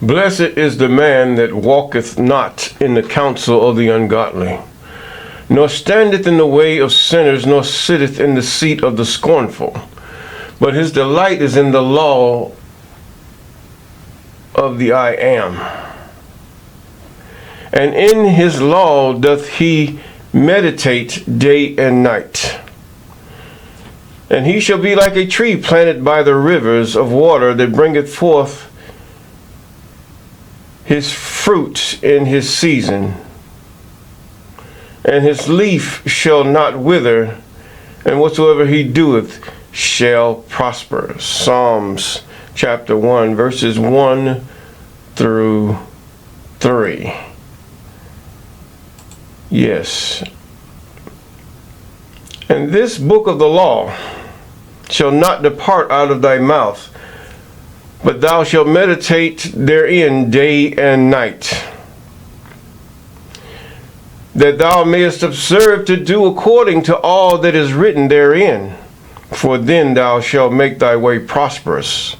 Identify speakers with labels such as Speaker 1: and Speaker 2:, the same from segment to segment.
Speaker 1: Blessed is the man that walketh not in the counsel of the ungodly, nor standeth in the way of sinners, nor sitteth in the seat of the scornful. But his delight is in the law of the I am. And in his law doth he meditate day and night. And he shall be like a tree planted by the rivers of water, that bringeth forth his fruit in his season, and his leaf shall not wither, and whatsoever he doeth shall prosper. Psalms chapter 1, verses 1 through 3. Yes. And this book of the law shall not depart out of thy mouth, but thou shalt meditate therein day and night, that thou mayest observe to do according to all that is written therein. For then thou shalt make thy way prosperous,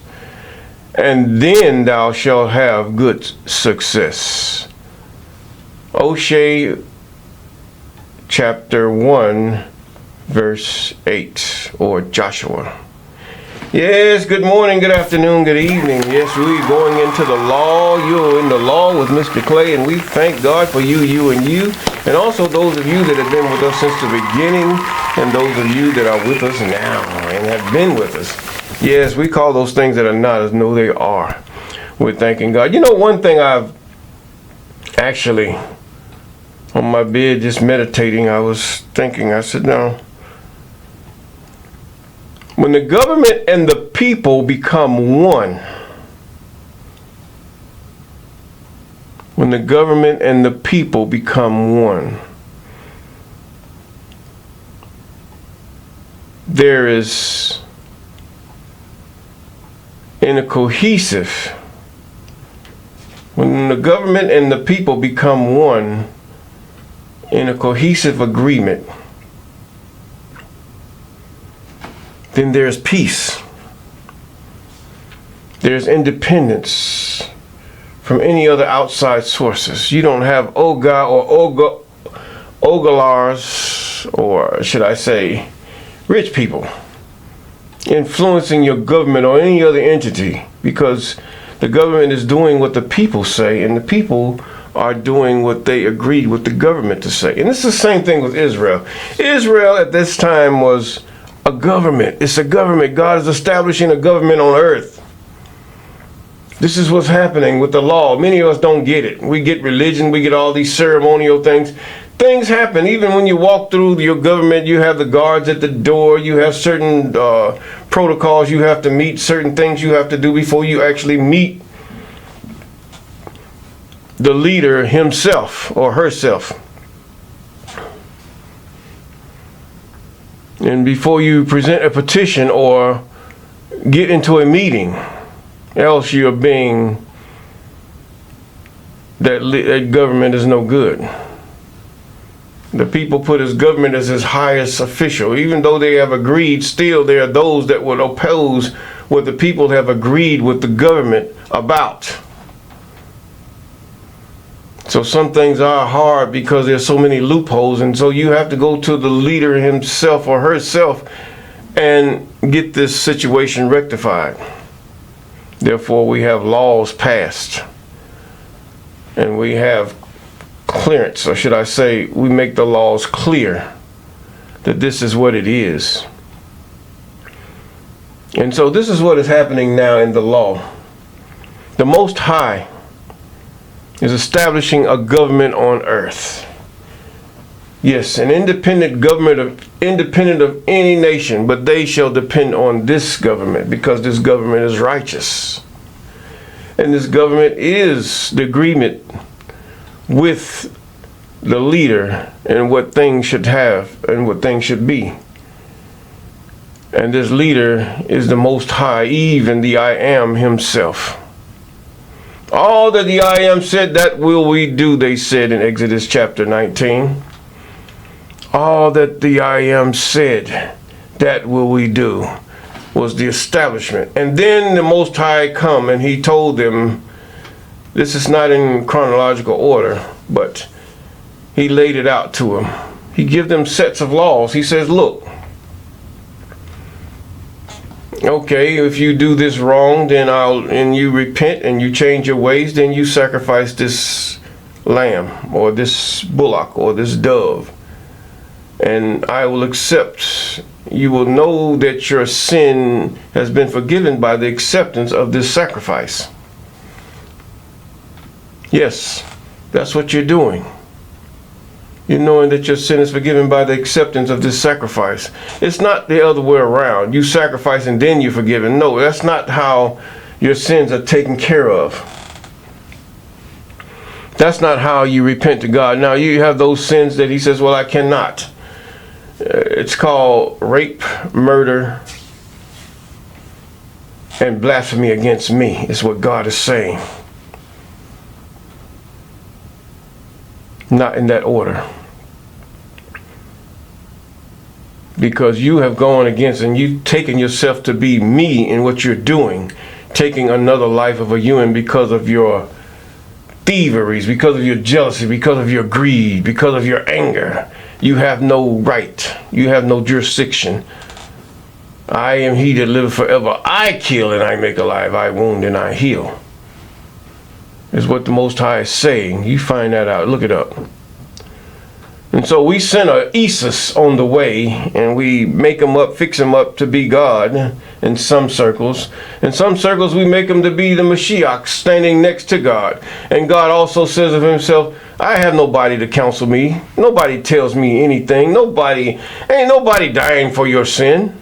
Speaker 1: and then thou shalt have good success. Oshay chapter 1, verse 8, or Joshua. Yes, good morning, good afternoon, good evening. Yes, we're going into the law. You're in the law with Mr. Clay, and we thank God for you, and also those of you that have been with us since the beginning, and those of you that are with us now and have been with us. Yes, we call those things that are not as though they are. We're thanking God. You know, one thing I've actually, on my bed, just meditating, I was thinking, I said, no. When the government and the people become one, when the government and the people become one, there is, in a cohesive, when the government and the people become one in a cohesive agreement, then there's peace. There's independence from any other outside sources. You don't have Oga or Ogalars, or should I say, rich people influencing your government or any other entity, because the government is doing what the people say, and the people are doing what they agreed with the government to say. And it's the same thing with Israel. Israel at this time was a government. It's a government. God is establishing a government on earth. This is what's happening with the law. Many of us don't get it. We get religion. We get all these ceremonial things. Things happen. Even when you walk through your government, you have the guards at the door. You have certain protocols you have to meet, certain things you have to do before you actually meet the leader himself or herself. And before you present a petition or get into a meeting, else you're being, that government is no good. The people put his government as his highest official. Even though they have agreed, still there are those that would oppose what the people have agreed with the government about. So some things are hard because there's so many loopholes, and so you have to go to the leader himself or herself and get this situation rectified. Therefore, we have laws passed, and we have clearance, or should I say, we make the laws clear that this is what it is. And so this is what is happening now in the law. The Most High is establishing a government on earth. Yes, an independent government, independent of any nation, but they shall depend on this government, because this government is righteous. And this government is the agreement with the leader and what things should have and what things should be. And this leader is the Most High, even the I Am himself. All that the I Am said, that will we do, they said in Exodus chapter 19. All that the I Am said, that will we do, was the establishment. And then the Most High come and he told them This is not in chronological order, but he laid it out to them. He gives them sets of laws. He says, look, okay, if you do this wrong, then and you repent and you change your ways, then you sacrifice this lamb or this bullock or this dove, and I will accept. You will know that your sin has been forgiven by the acceptance of this sacrifice. Yes, that's what you're doing. You're knowing that your sin is forgiven by the acceptance of this sacrifice. It's not the other way around. You sacrifice and then you're forgiven. No, that's not how your sins are taken care of. That's not how you repent to God. Now, you have those sins that he says, well, I cannot. It's called rape, murder, and blasphemy against me, is what God is saying. Not in that order. Because you have gone against and you've taken yourself to be me in what you're doing, taking another life of a human because of your thieveries, because of your jealousy, because of your greed, because of your anger. You have no right. You have no jurisdiction. I am he that liveth forever. I kill and I make alive. I wound and I heal. Is what the Most High is saying. You find that out. Look it up. And so we send a Isis on the way, and we make him up, fix him up to be God in some circles. In some circles, we make him to be the Mashiach standing next to God. And God also says of himself, I have nobody to counsel me. Nobody tells me anything. Ain't nobody dying for your sin.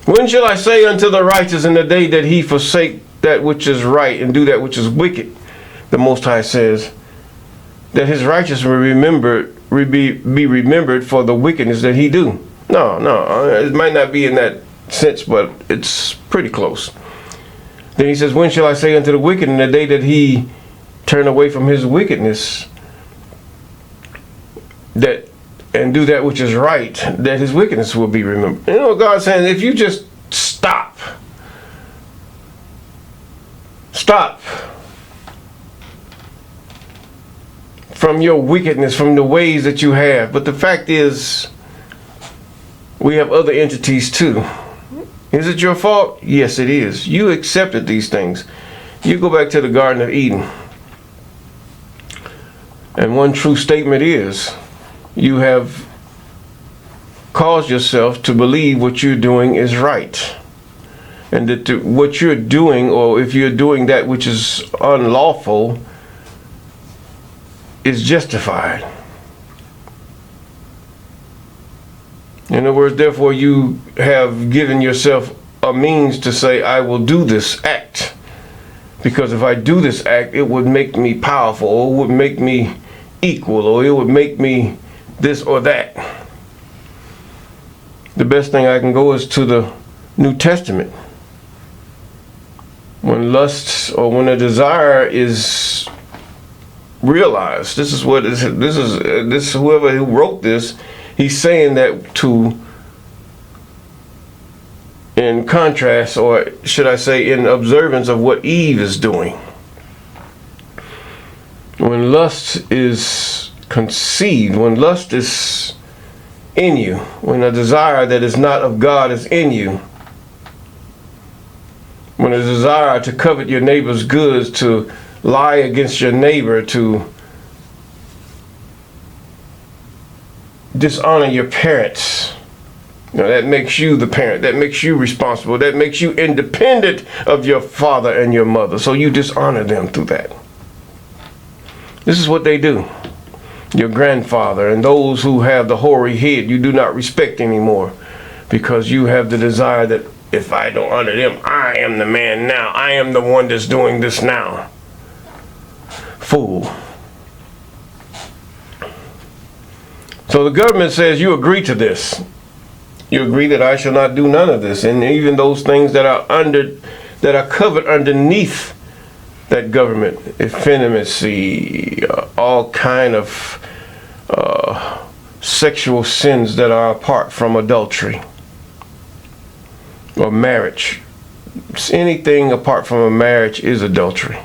Speaker 1: When shall I say unto the righteous in the day that he forsake that which is right and do that which is wicked? The Most High says that his righteousness will be remembered for the wickedness that he do. No, it might not be in that sense, but it's pretty close. Then he says, when shall I say unto the wicked in the day that he turn away from his wickedness, that and do that which is right, that his wickedness will be remembered. You know, God's saying, if you just stop from your wickedness, from the ways that you have. But the fact is, we have other entities too. Is it your fault? Yes, it is. You accepted these things. You go back to the Garden of Eden. And one true statement is, you have caused yourself to believe what you're doing is right. And that what you're doing, or if you're doing that which is unlawful, is justified. In other words, therefore, you have given yourself a means to say, I will do this act. Because if I do this act, it would make me powerful, or it would make me equal, or it would make me this or that. The best thing I can go is to the New Testament. When lust or when a desire is realized, this is whoever who wrote this, he's saying that in contrast, or should I say in observance of what Eve is doing. When lust is conceived, when lust is in you, when a desire that is not of God is in you, when a desire to covet your neighbor's goods, to lie against your neighbor, to dishonor your parents, that makes you the parent, that makes you responsible, that makes you independent of your father and your mother. So you dishonor them through that. This is what they do. Your grandfather and those who have the hoary head, you do not respect anymore, because you have the desire that if I don't honor them, I am the man now. I am the one that's doing this now. Fool. So the government says, you agree to this. You agree that I shall not do none of this. And even those things that are covered underneath that government, effeminacy, all kind of sexual sins that are apart from adultery or marriage. Anything apart from a marriage is adultery.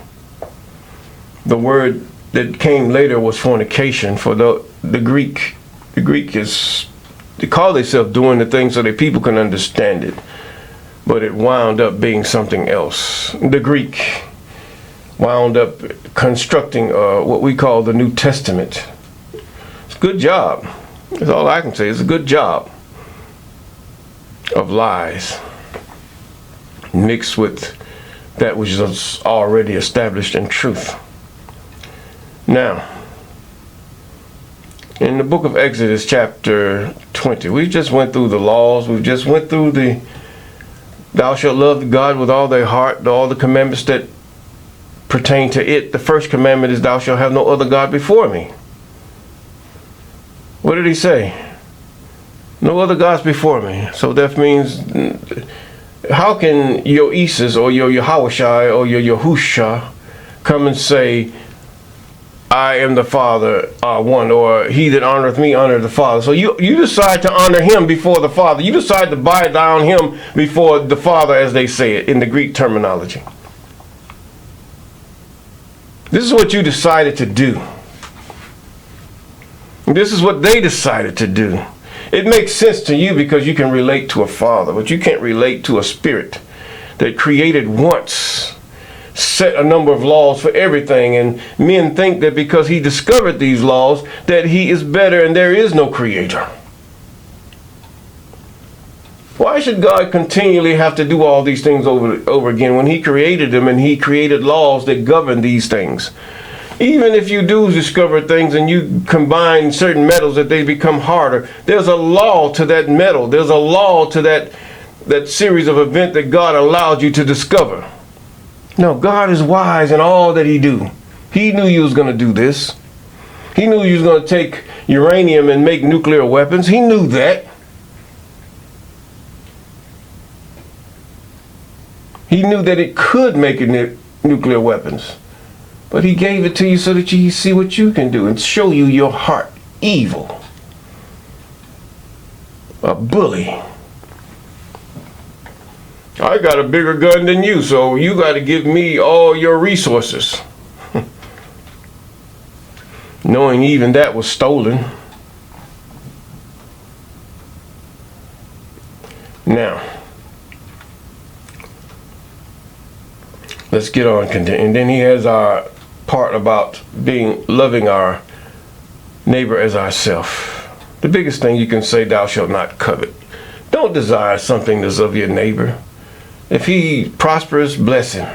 Speaker 1: The word that came later was fornication. For the Greek is, they call themselves doing the thing so that people can understand it, but it wound up being something else. The Greek wound up constructing what we call the New Testament. It's a good job. That's all I can say. It's a good job of lies mixed with that which is already established in truth. Now, in the book of Exodus chapter 20, we just went through the laws. We just went through the thou shalt love God with all thy heart, all the commandments that pertain to it. The first commandment is thou shalt have no other God before me. What did he say? No other gods before me. So that means, how can your Isis or your Yahushai or your Yahusha come and say, I am the Father, one, or he that honoreth me honoreth the Father. So you decide to honor him before the Father. You decide to bow down him before the Father, as they say it in the Greek terminology. This is what you decided to do. This is what they decided to do. It makes sense to you because you can relate to a father, but you can't relate to a spirit that created once, set a number of laws for everything, and men think that because he discovered these laws that he is better and there is no creator. Why should God continually have to do all these things over again when he created them and he created laws that govern these things? Even if you do discover things and you combine certain metals that they become harder, there's a law to that metal. There's a law to that series of events that God allowed you to discover. No, God is wise in all that he do. He knew you was going to do this. He knew you was going to take uranium and make nuclear weapons. He knew that. He knew that it could make nuclear weapons. But he gave it to you so that you see what you can do and show you your heart evil. A bully. I got a bigger gun than you, so you got to give me all your resources. Knowing even that was stolen. Now, let's get on. And then he has our part about loving our neighbor as ourselves. The biggest thing you can say, thou shalt not covet. Don't desire something that's of your neighbor. If he prospers, bless him.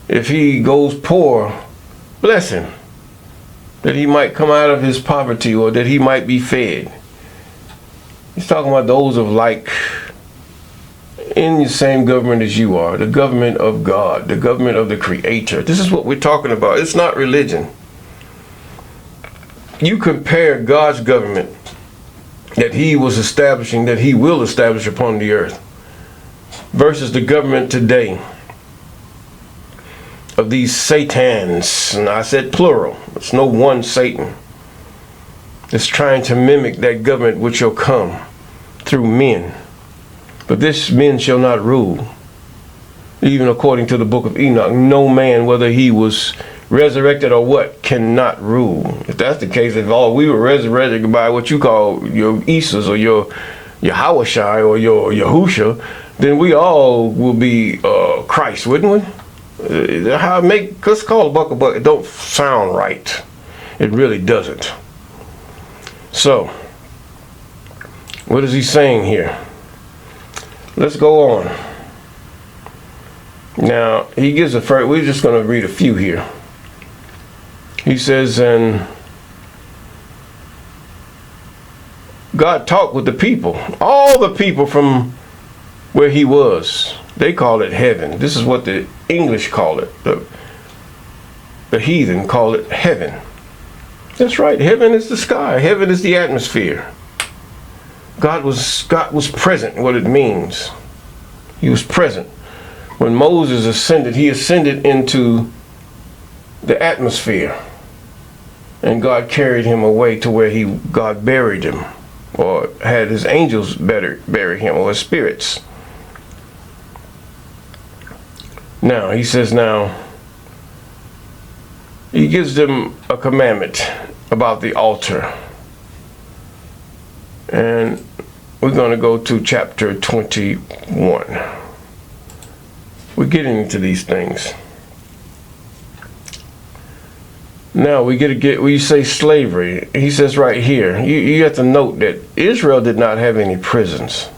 Speaker 1: If he goes poor, bless him. That he might come out of his poverty, or that he might be fed. He's talking about those of like in the same government as you are, the government of God, the government of the Creator. This is what we're talking about. It's not religion. You compare God's government that he was establishing, that he will establish upon the earth, versus the government today of these satans. And I said plural. It's no one Satan. It's trying to mimic that government which shall come through men. But this men shall not rule. Even according to the book of Enoch, no man, whether he was resurrected or what, cannot rule. If that's the case, if all we were resurrected by what you call your Isis or your Yahushai or your Yahusha, then we all will be Christ, wouldn't we? Let's call a buck a buck. It don't sound right. It really doesn't. So, what is he saying here? Let's go on. Now, he gives a first, we're just going to read a few here. He says, and God talked with the people, all the people from where he was. They call it heaven. This is what the English call it. The heathen call it heaven. That's right. Heaven is the sky. Heaven is the atmosphere. God was present, what it means. He was present. When Moses ascended, he ascended into the atmosphere. And God carried him away to where God buried him, or had his angels bury him, or his spirits. Now, he says now, he gives them a commandment about the altar. And we're going to go to chapter 21. We're getting into these things. Now we say slavery. He says right here, you have to note that Israel did not have any prisons.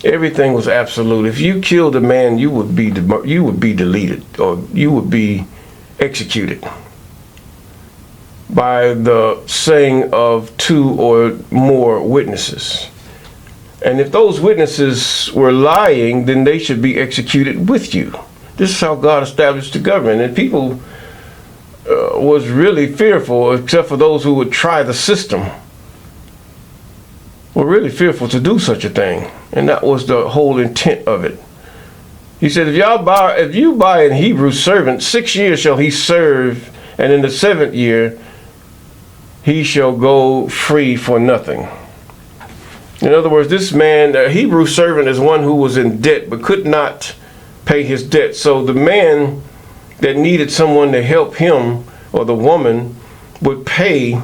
Speaker 1: Everything was absolute. If you killed a man, you would be deleted, or you would be executed by the saying of 2 or more witnesses. And if those witnesses were lying, then they should be executed with you. This is how God established the government. And people was really fearful, except for those who would try the system, were really fearful to do such a thing. And that was the whole intent of it. He said, if you buy a Hebrew servant, 6 years shall he serve, and in the 7th year he shall go free for nothing. In other words, this man, a Hebrew servant, is one who was in debt but could not pay his debt. So the man that needed someone to help him, or the woman, would pay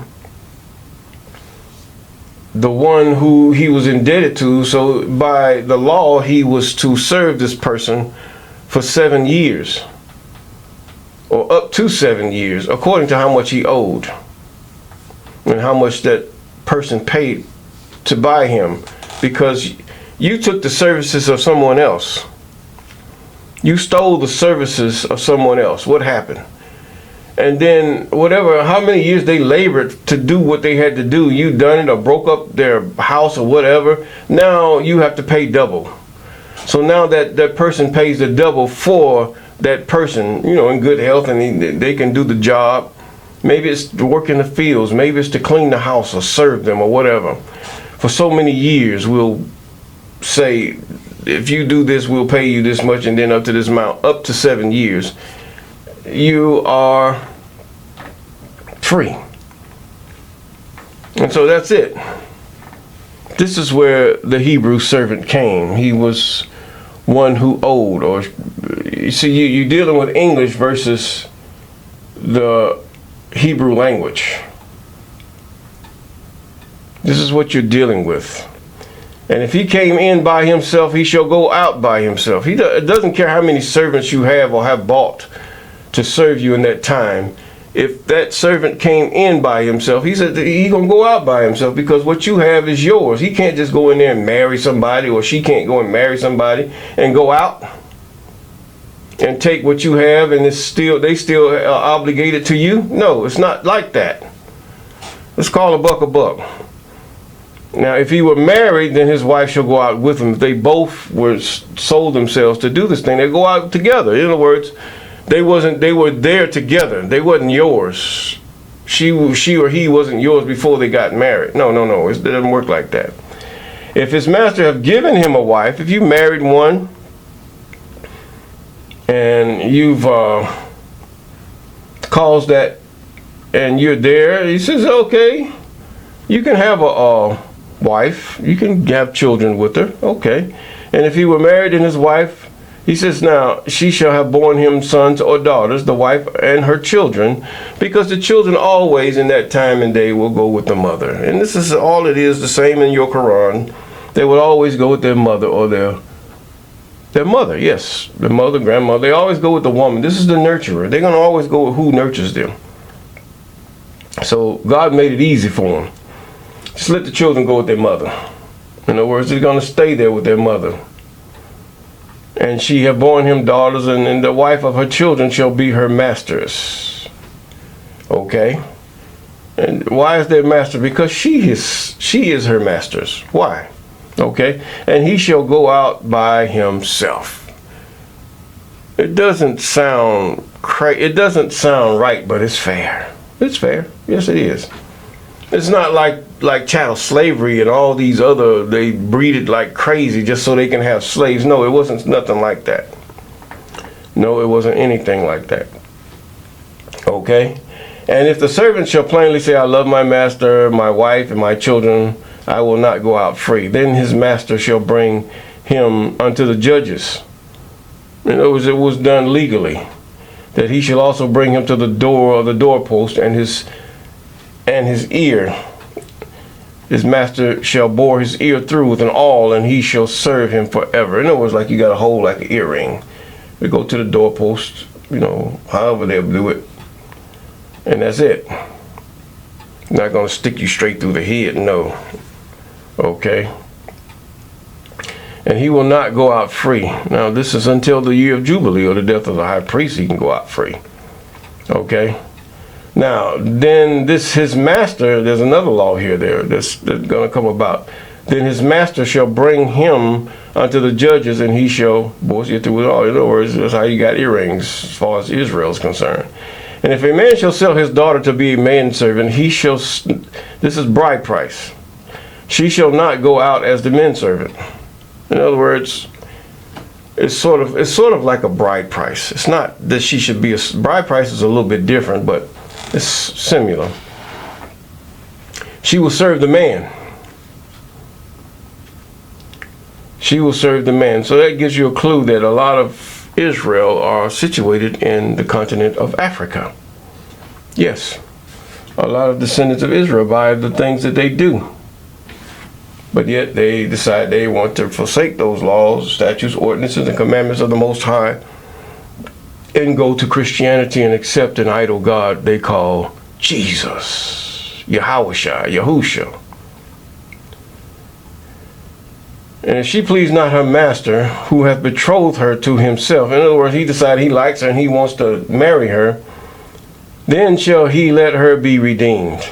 Speaker 1: the one who he was indebted to. So by the law, he was to serve this person for 7 years, or up to 7 years, according to how much he owed and how much that person paid to buy him, because you took the services of someone else. You stole the services of someone else. What happened? And then how many years they labored to do what they had to do, you done it or broke up their house or whatever. Now you have to pay double. So now that person pays the double for that person, in good health, and they can do the job. Maybe it's to work in the fields. Maybe it's to clean the house or serve them or whatever. For so many years, we'll say, if you do this, we'll pay you this much, and then up to this amount, up to 7 years, you are free. And so that's it. This is where the Hebrew servant came. He was one who owed, or you see, you're dealing with English versus the Hebrew language. This is what you're dealing with. And if he came in by himself, he shall go out by himself. It doesn't care how many servants you have or have bought to serve you in that time. If that servant came in by himself, he said he's going to go out by himself, because what you have is yours. He can't just go in there and marry somebody, or she can't go and marry somebody and go out and take what you have, and they still are obligated to you. No, it's not like that. Let's call a buck a buck. Now, if he were married, then his wife shall go out with him. If they both sold themselves to do this thing, they go out together. In other words, they were there together. They wasn't yours. She or he wasn't yours before they got married. No. It doesn't work like that. If his master have given him a wife, if you married one and you've caused that, and you're there, he says, okay, you can have a wife, you can have children with her, okay. And if he were married and his wife, he says, now she shall have borne him sons or daughters, the wife and her children, because the children always in that time and day will go with the mother. And this is all it is, the same in your Quran. They would always go with their mother, or their mother, yes, the mother, grandmother. They always go with the woman. This is the nurturer. They're going to always go with who nurtures them. So God made it easy for them. Just let the children go with their mother. In other words, they're going to stay there with their mother. And she have borne him daughters, and the wife of her children shall be her masters. Okay? And why is their master? Because she is her master's. Why? Okay? And he shall go out by himself. It doesn't sound right, but it's fair. It's fair. Yes, it is. It's not like chattel slavery and all these other, they breed it like crazy just so they can have slaves. No, it wasn't nothing like that. No, it wasn't anything like that. Okay? And if the servant shall plainly say, I love my master, my wife, and my children, I will not go out free, then his master shall bring him unto the judges. In other words, it was done legally. that he shall also bring him to the door of the doorpost, and his ear. His master shall bore his ear through with an awl, and he shall serve him forever. In other words, like you got a hole like an earring. We go to the doorpost, however they'll do it. And that's it. Not going to stick you straight through the head, no. Okay. And he will not go out free. Now, this is until the year of Jubilee or the death of the high priest, he can go out free. Okay. Now, then his master, there's another law here that's going to come about. Then his master shall bring him unto the judges, and he shall bore you through it all. In other words, that's how you got earrings as far as Israel is concerned. And if a man shall sell his daughter to be a manservant, he shall, this is bride price, she shall not go out as the manservant. In other words, it's sort of like a bride price. It's not that she should be bride price is a little bit different, but it's similar. She will serve the man. She will serve the man. So that gives you a clue that a lot of Israel are situated in the continent of Africa. Yes, a lot of descendants of Israel by the things that they do. But yet they decide they want to forsake those laws, statutes, ordinances, and commandments of the Most High and go to Christianity and accept an idol god they call Jesus, Yahusha. And if she please not her master, who hath betrothed her to himself, in other words, he decided he likes her and he wants to marry her, then shall he let her be redeemed.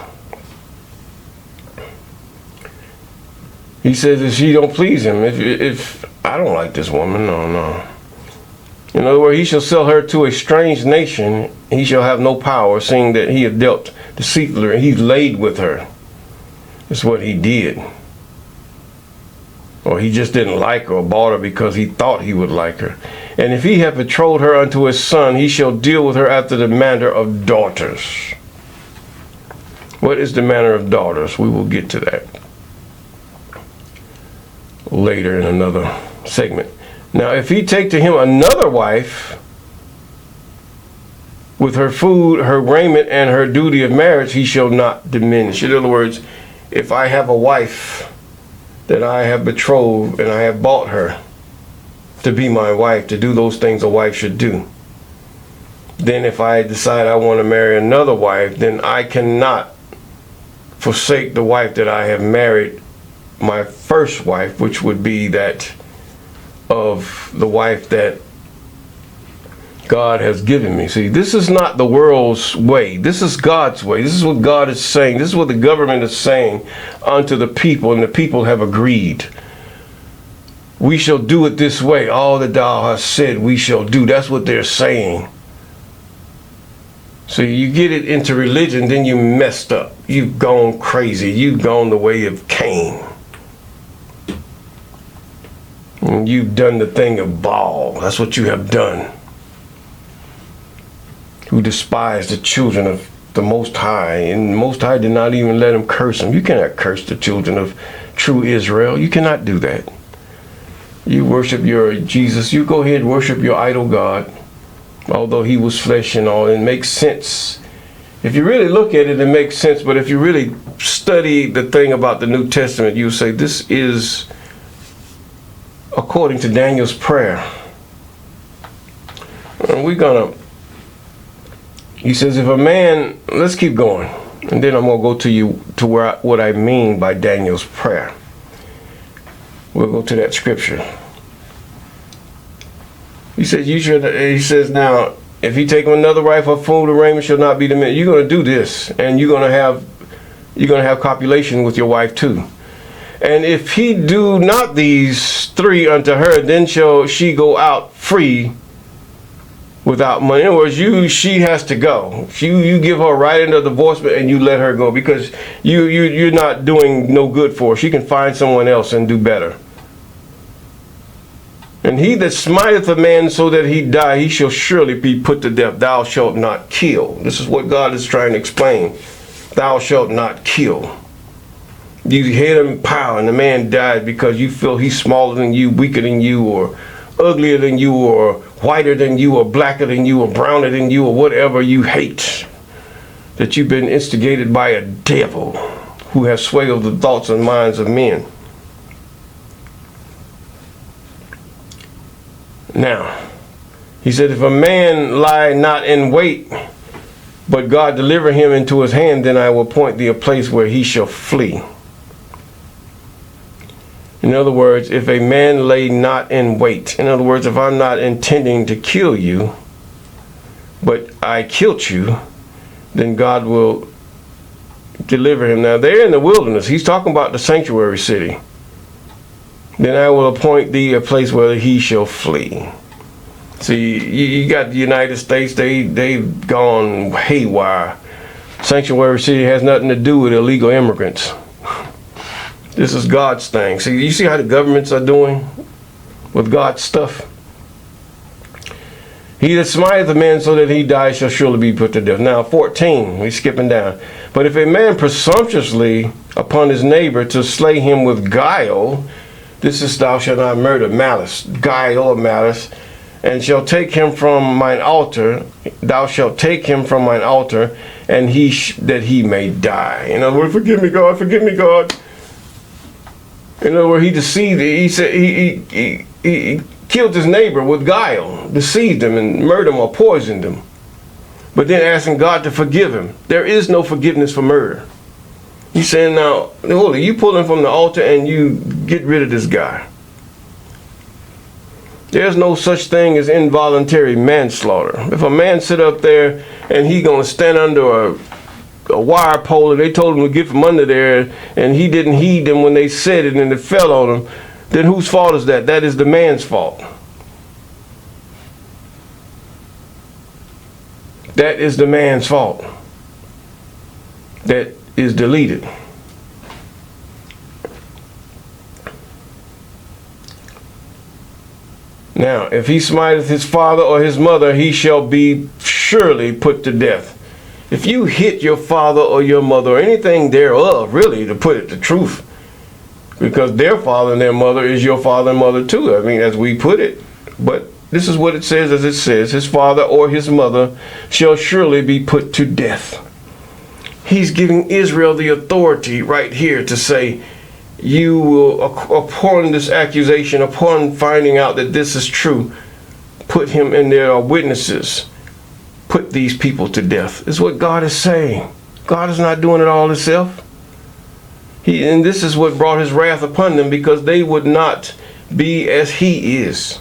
Speaker 1: He says if she don't please him, if I don't like this woman, no. In other words, he shall sell her to a strange nation. He shall have no power, seeing that he hath dealt deceitfully, and he laid with her. That's what he did. Or he just didn't like her or bought her because he thought he would like her. And if he have betrothed her unto his son, he shall deal with her after the manner of daughters. What is the manner of daughters? We will get to that later in another segment. Now, if he take to him another wife, with her food, her raiment, and her duty of marriage, he shall not diminish. In other words, if I have a wife that I have betrothed and I have bought her to be my wife, to do those things a wife should do, then if I decide I want to marry another wife, then I cannot forsake the wife that I have married, my first wife, which would be that of the wife that God has given me. See, this is not the world's way. This is God's way. This is what God is saying. This is what the government is saying unto the people, and the people have agreed. We shall do it this way. All that thou hast said we shall do. That's what they're saying. So you get it into religion, then you messed up. You've gone crazy. You've gone the way of Cain. And you've done the thing of Baal. That's what you have done. Who despised the children of the Most High, and the Most High did not even let him curse them. You cannot curse the children of true Israel. You cannot do that. You worship your Jesus. You go ahead and worship your idol God, although he was flesh and all. It makes sense. If you really look at it, it makes sense. But if you really study the thing about the New Testament, you say this is according to Daniel's prayer. And we're gonna, he says, if a man, let's keep going, and then I'm gonna go to you to what I mean by Daniel's prayer. We'll go to that scripture. He says, he says, now, if he take another wife, her food or raiment shall not be diminished. You're gonna do this, and you're gonna have copulation with your wife too. And if he do not these three unto her, then shall she go out free without money. In other words, she has to go. You give her right into divorcement and you let her go, because you're not doing no good for her. She can find someone else and do better. And he that smiteth a man so that he die, he shall surely be put to death. Thou shalt not kill. This is what God is trying to explain. Thou shalt not kill. You hit him, pow, and the man died because you feel he's smaller than you, weaker than you, or uglier than you, or whiter than you, or blacker than you, or browner than you, or whatever you hate, that you've been instigated by a devil who has swayed the thoughts and minds of men. Now, he said, if a man lie not in wait, but God deliver him into his hand, then I will appoint thee a place where he shall flee. In other words, if a man lay not in wait, in other words, if I'm not intending to kill you, but I killed you, then God will deliver him. Now, they're in the wilderness. He's talking about the sanctuary city. Then I will appoint thee a place where he shall flee. See, you got the United States, they've gone haywire. Sanctuary city has nothing to do with illegal immigrants. This is God's thing. See, you see how the governments are doing with God's stuff? He that smiteth a man so that he die shall surely be put to death. Now, 14, we're skipping down. But if a man presumptuously upon his neighbor to slay him with guile, this is thou shalt not murder, malice, guile or malice, and shall take him from mine altar, thou shalt take him from mine altar, and that he may die. In other words, forgive me, God, forgive me, God. In other words, he deceived, he said he killed his neighbor with guile, deceived him and murdered him or poisoned him. But then asking God to forgive him. There is no forgiveness for murder. He's saying, now, hold it, you pull him from the altar and you get rid of this guy. There's no such thing as involuntary manslaughter. If a man sit up there and he gonna stand under a wire pole and they told him to get from under there and he didn't heed them when they said it and it fell on him, then whose fault is that? That is the man's fault. That is the man's fault. That is deleted. Now, if he smiteth his father or his mother, he shall be surely put to death. If you hit your father or your mother or anything thereof, really, to put it the truth, because their father and their mother is your father and mother too. I mean, as we put it. But this is what it says, as it says, his father or his mother shall surely be put to death. He's giving Israel the authority right here to say, you will, upon this accusation, upon finding out that this is true, put him in there, witnesses, put these people to death. Is what God is saying. God is not doing it all himself. And this is what brought his wrath upon them, because they would not be as he is.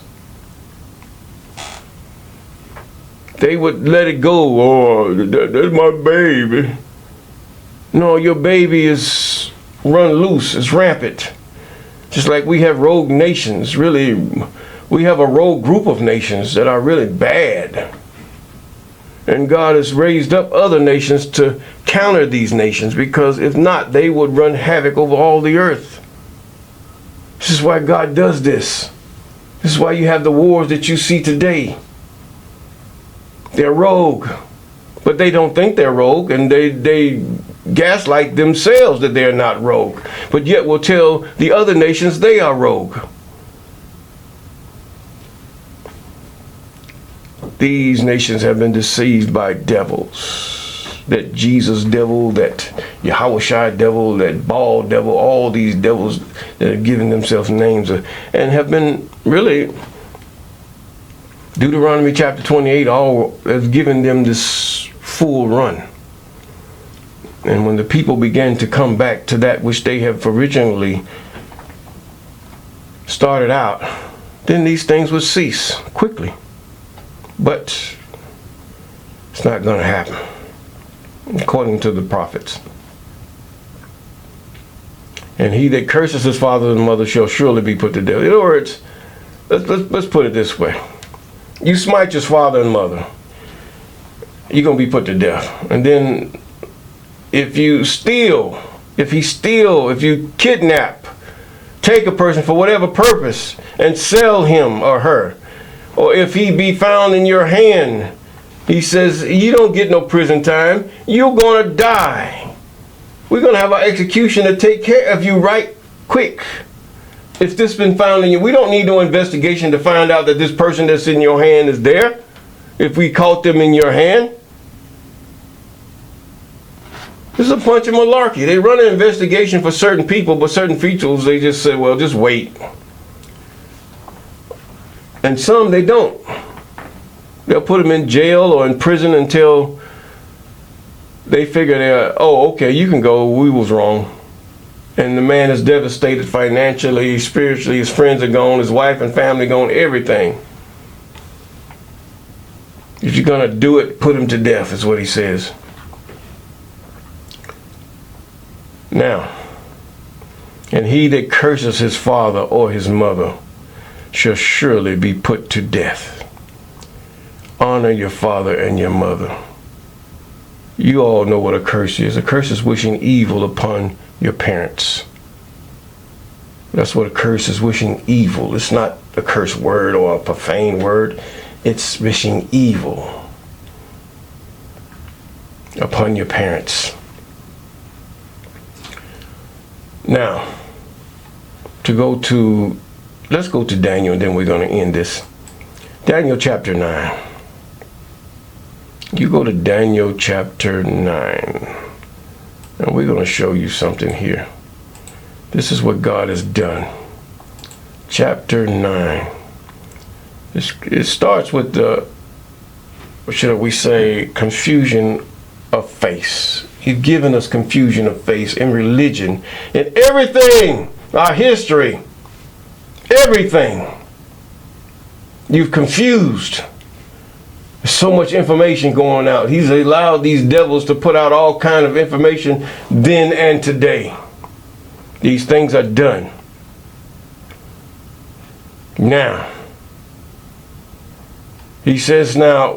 Speaker 1: They would let it go. Oh, that's my baby. No, your baby is run loose, it's rampant. Just like we have rogue nations, really, we have a rogue group of nations that are really bad. And God has raised up other nations to counter these nations, because if not, they would run havoc over all the earth. This is why God does this. This is why you have the wars that you see today. They're rogue, but they don't think they're rogue, and they gaslight themselves that they're not rogue, but yet will tell the other nations they are rogue. These nations have been deceived by devils. That Jesus devil, that Yahushua devil, that Baal devil, all these devils that have given themselves names and have been really, Deuteronomy chapter 28 all has given them this full run. And when the people began to come back to that which they have originally started out, then these things would cease quickly. But it's not going to happen, according to the prophets. And he that curses his father and mother shall surely be put to death. In other words, let's put it this way. You smite your father and mother, you're going to be put to death. And then if you steal, if you kidnap, take a person for whatever purpose and sell him or her, or if he be found in your hand, he says, you don't get no prison time, you're going to die. We're going to have our executioner take care of you right quick. If this been found in you, we don't need no investigation to find out that this person that's in your hand is there. If we caught them in your hand. This is a bunch of malarkey. They run an investigation for certain people, but certain features, they just say, well, just wait. And some, they don't. They'll put them in jail or in prison until they figure they're, oh, okay, you can go, we was wrong. And the man is devastated financially, spiritually, his friends are gone, his wife and family gone, everything. If you're going to do it, put him to death, is what he says. Now, and he that curses his father or his mother shall surely be put to death. Honor your father and your mother. You all know what a curse is. A curse is wishing evil upon your parents. That's what a curse is, wishing evil. It's not a curse word or a profane word. It's wishing evil upon your parents. Now, let's go to Daniel, and then we're going to end this. Daniel chapter 9. You go to Daniel chapter 9. And we're going to show you something here. This is what God has done. Chapter 9. It starts with the, should we say, confusion of face. He's given us confusion of face in religion, in everything, our history, everything. You've confused. There's so much information going out. He's allowed these devils to put out all kind of information then and today. These things are done. Now, he says, now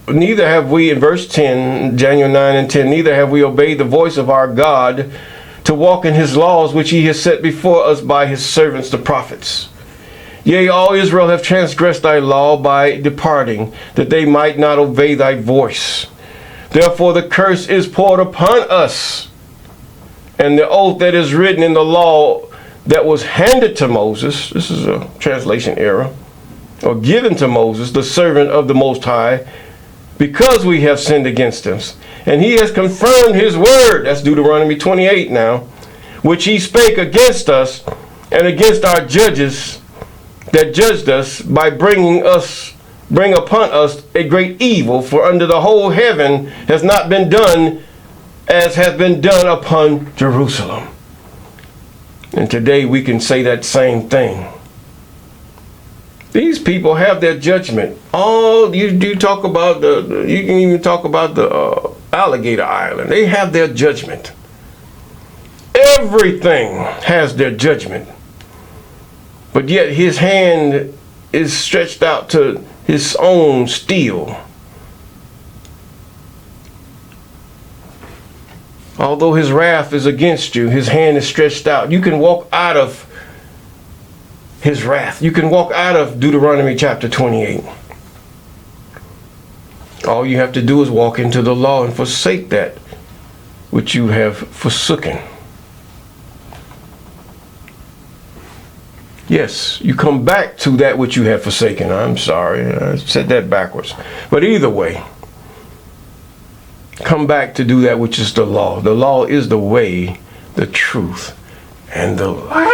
Speaker 1: neither have we, in verse 10, Daniel 9 and 10, neither have we obeyed the voice of our God to walk in his laws, which he has set before us by his servants, the prophets. Yea, all Israel have transgressed thy law by departing, that they might not obey thy voice. Therefore the curse is poured upon us, and the oath that is written in the law that was handed to Moses, this is a translation error, or given to Moses, the servant of the Most High, because we have sinned against him. And he has confirmed his word, that's Deuteronomy 28 now, which he spake against us and against our judges that judged us, by bring upon us a great evil, for under the whole heaven has not been done as has been done upon Jerusalem. And today we can say that same thing. These people have their judgment. You can even talk about the Alligator Island. They have their judgment. Everything has their judgment. But yet his hand is stretched out to his own steel. Although his wrath is against you, his hand is stretched out. You can walk out of his wrath. You can walk out of Deuteronomy chapter 28. All you have to do is walk into the law and forsake that which you have forsaken. Yes, you come back to that which you have forsaken. I'm sorry, I said that backwards. But either way, come back to do that which is the law. The law is the way, the truth, and the life.